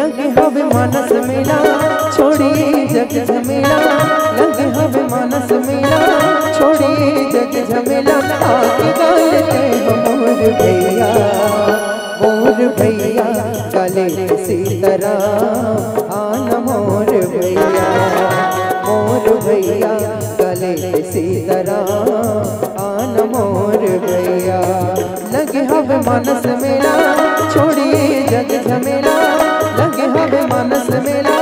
लगे हवे मानस मेला छोड़िए जग झमेला, लगे हवे मानस मेला छोड़िए जग झमेला। आके गाते हो मोर भैया, मोर भैया गले सीताराम आना मोर भैया, मोर भैया गले सीताराम आना मोर भैया। लगे हवे मानस मेला छोड़िए जग झमेला, लगे हवे मानस मेला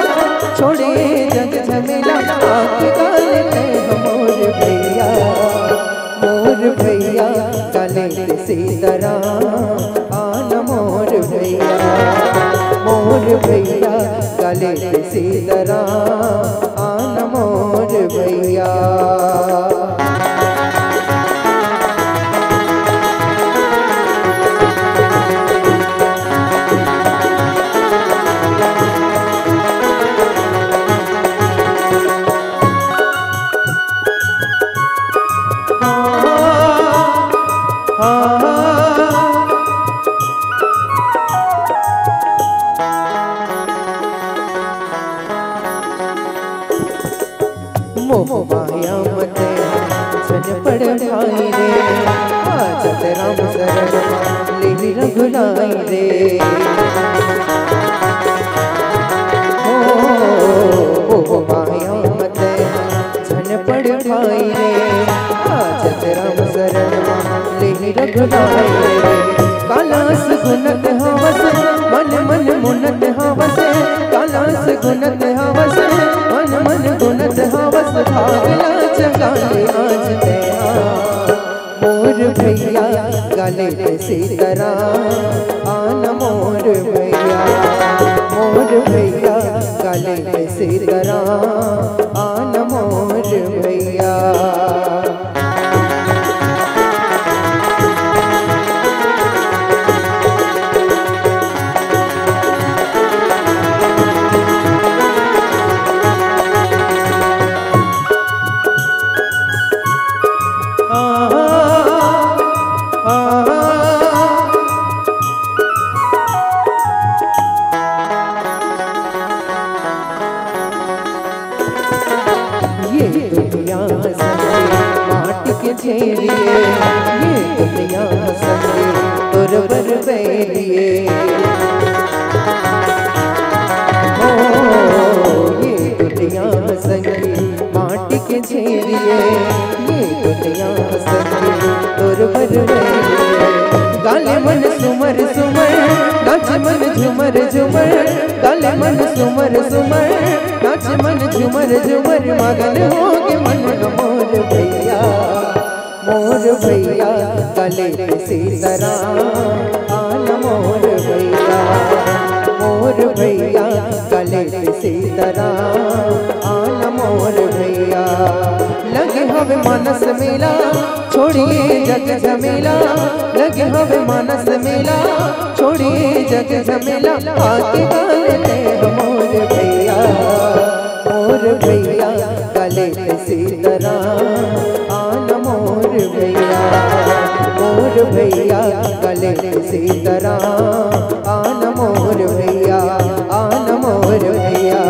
छोड़िए जग झमेला। आके गाते हो मोर भैया, मोर भैया गले सीताराम आना मोर भैया, मोर भैया गले सीताराम आना मोर भैया। मोह माया मत जन पड़ भाई रे, आजत राम शरण ले रघुनाई रे। मोह माया मत जन पड़ भाई रे, आजत राम शरण ले रघुनाई रे। कालास गुनत हवस मन मन मुनत हवस, कालास गुनत हवस मन मन गुनत हवस। भागला जगाले आज तेरा मोर भैया गले सीताराम आना मोर भैया, मोर भैया गले सीताराम आना मोर भैया। ये दुनिया संगे माटी के झेलिए, ये दुनिया संगे तुरवर बैलिए। ये दुनिया संगे माटी के झेलिए, ये दुनिया संगे तुरवर बैलिए। गाले मन सुमर सुमर नाच मन झुमर झुमर, गाले मन सुमर सुमर नाच मन झुमर झुमर। मगन हो के मन मोर भैया, मोर भैया गले सीताराम आना मोर भैया, मोर भैया गले सीताराम आना मोर भैया। लगे हवे मानस मेला छोड़िए जग झमेला, लगे हवे मानस मेला छोड़िए जग झमेला। आके गाते हो मोर भैया, मोर भैया गले सीताराम आना मोर भैया, मोर भैया गले सीताराम आना मोर भैया, आना मोर भैया,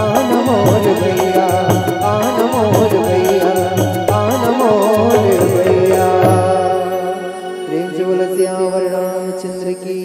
आना मोर भैया, आना मोर भैया, आना मोर भैया। प्रेम से बोलो सियावर रामचंद्र की।